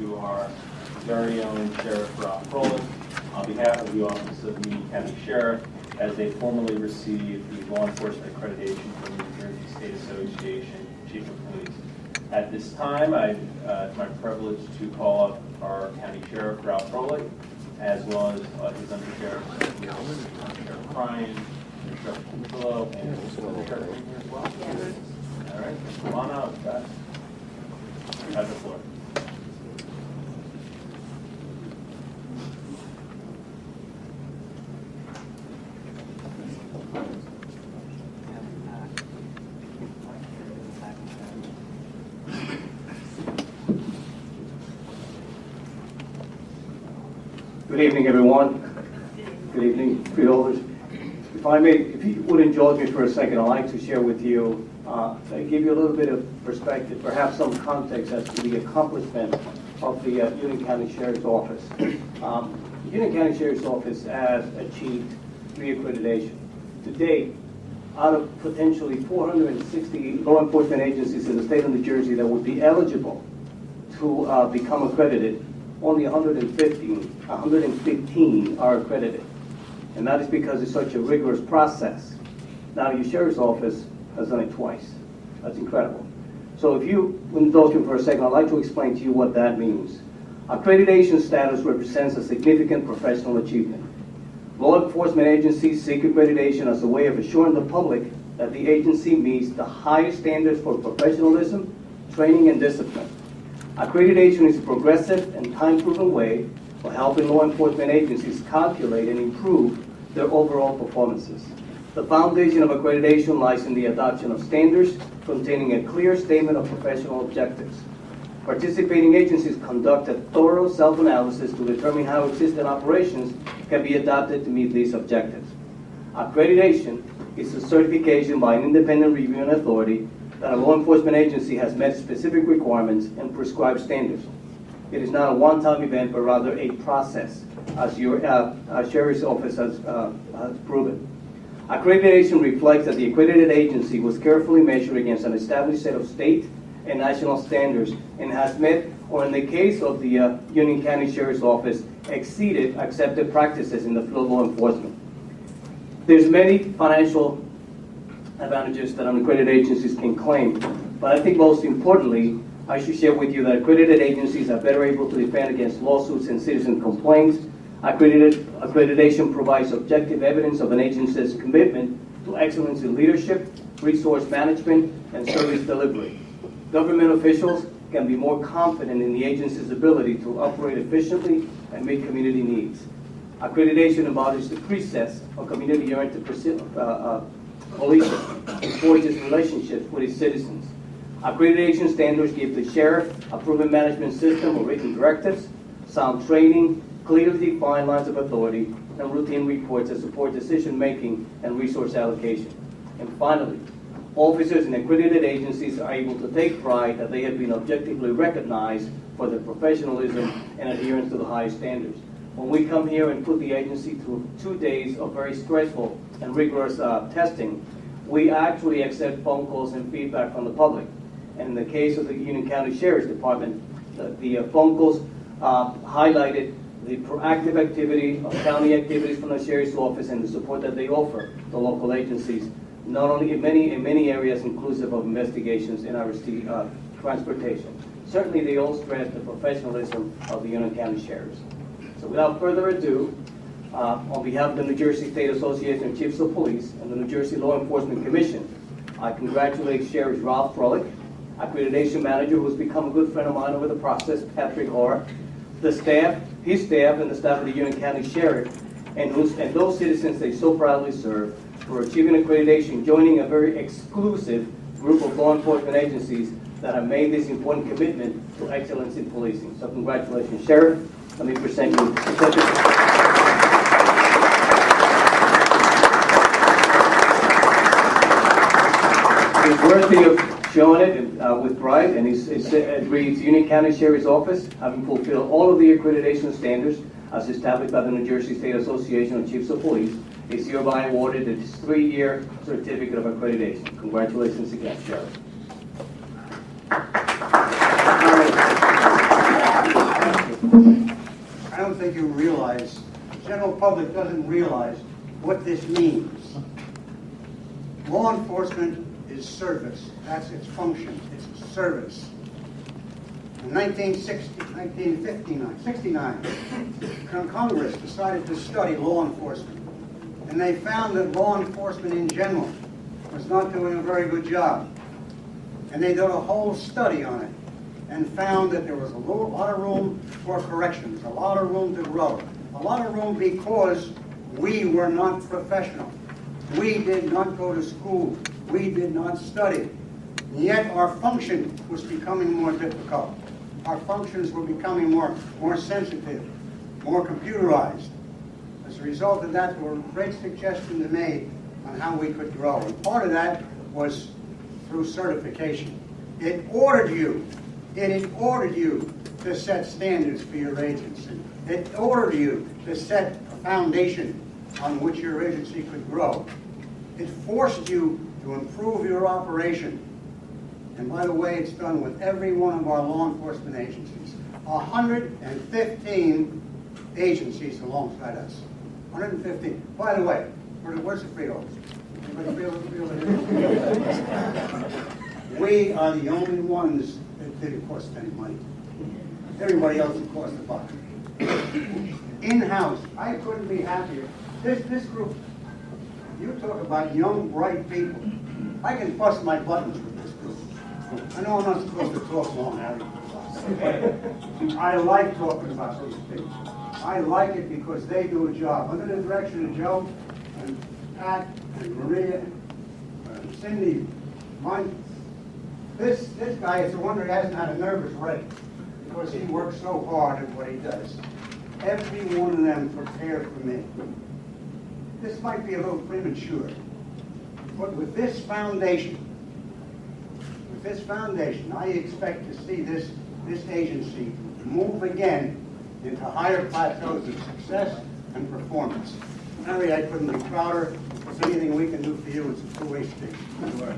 to our very own Sheriff Ralph Froelich on behalf of the Office of Union County Sheriff as they formally receive the Law Enforcement Accreditation from the New Jersey State Association Chief of Police. At this time, it's my privilege to call up our County Sheriff Ralph Froelich, as well as his undersheriffs, Sheriff Ryan, Sheriff Kupilo, and Sheriff Rainier as well. All right, come on up, guys. You have the floor. Good evening, everyone. Good evening, freeholders. If you would indulge me for a second, I'd like to share with you, give you a little bit of perspective, perhaps some context as to the accomplishment of the Union County Sheriff's Office. The Union County Sheriff's Office has achieved reaccreditation. To date, out of potentially 460 law enforcement agencies in the state of New Jersey that would be eligible to become accredited, only 115 are accredited. And that is because it's such a rigorous process. Now, your sheriff's office has done it twice. That's incredible. So if you indulge me for a second, I'd like to explain to you what that means. Accreditation status represents a significant professional achievement. Law enforcement agencies seek accreditation as a way of assuring the public that the agency meets the highest standards for professionalism, training, and discipline. Accreditation is a progressive and time-proven way of helping law enforcement agencies calculate and improve their overall performances. The foundation of accreditation lies in the adoption of standards containing a clear statement of professional objectives. Participating agencies conduct a thorough self-analysis to determine how existing operations can be adapted to meet these objectives. Accreditation is a certification by an independent reviewing authority that a law enforcement agency has met specific requirements and prescribed standards. It is not a one-time event, but rather a process, as your Sheriff's Office has proven. Accreditation reflects that the accredited agency was carefully measured against an established set of state and national standards and has met, or in the case of the Union County Sheriff's Office, exceeded accepted practices in the field of law enforcement. There's many financial advantages that unaccredited agencies can claim, but I think most importantly, I should share with you that accredited agencies are better able to defend against lawsuits and citizen complaints. Accreditation provides objective evidence of an agency's commitment to excellence in leadership, resource management, and service delivery. Government officials can be more confident in the agency's ability to operate efficiently and meet community needs. Accreditation embodies the precepts of community-oriented policing and forges relationships with its citizens. Accreditation standards give the sheriff a proven management system of written directives, sound training, clearly defined lines of authority, and routine reports that support decision-making and resource allocation. And finally, officers in accredited agencies are able to take pride that they have been objectively recognized for their professionalism and adherence to the highest standards. When we come here and put the agency through 2 days of very stressful and rigorous testing, we actually accept phone calls and feedback from the public. And in the case of the Union County Sheriff's Department, the phone calls highlighted the proactive activity of county activities from the Sheriff's Office and the support that they offer to local agencies, not only in many areas inclusive of investigations and arrestee transportation. Certainly they all stress the professionalism of the Union County Sheriffs. So without further ado, on behalf of the New Jersey State Association of Chiefs of Police and the New Jersey Law Enforcement Commission, I congratulate Sheriff Ralph Froelich, Accreditation Manager, who has become a good friend of mine over the process, Patrick Orr, the staff, his staff, and the staff of the Union County Sheriff, and those citizens they so proudly serve for achieving accreditation, joining a very exclusive group of law enforcement agencies that have made this important commitment to excellence in policing. So congratulations, Sheriff. Let me present you. It's worthy of showing it with pride, and it reads, Union County Sheriff's Office, having fulfilled all of the accreditation standards as established by the New Jersey State Association of Chiefs of Police, is hereby awarded its 3-year certificate of accreditation. Congratulations again, Sheriff. think you realize, the general public doesn't realize what this means. Law enforcement is service. That's its function. It's service. In 1969, Congress decided to study law enforcement. And they found that law enforcement in general was not doing a very good job. And they did a whole study on it and found that there was a lot of room for corrections, a lot of room to grow, a lot of room because we were not professional. We did not go to school. We did not study. And yet our function was becoming more difficult. Our functions were becoming more sensitive, more computerized. As a result of that, there were great suggestions made on how we could grow. And part of that was through certification. It ordered you to set standards for your agency. It ordered you to set a foundation on which your agency could grow. It forced you to improve your operation. And by the way, it's done with every one of our law enforcement agencies. 115 agencies alongside us. 115. By the way, where's the freeholders? Anybody feel it? We are the only ones that didn't cost any money. Everybody else it cost a buck. In-house, I couldn't be happier. This group, you talk about young, bright people. I can bust my buttons with this group. I know I'm not supposed to talk long, Harry. I like talking about those things. I like it because they do a job. Under the direction of Joe and Pat and Maria and Cindy, this guy, it's a wonder he hasn't had a nervous wreck because he works so hard at what he does. Every one of them prepared for me. This might be a little premature, but with this foundation, I expect to see this agency move again into higher plateaus of success and performance. Harry, I couldn't be prouder. If there's anything we can do for you, it's a two-way street. You are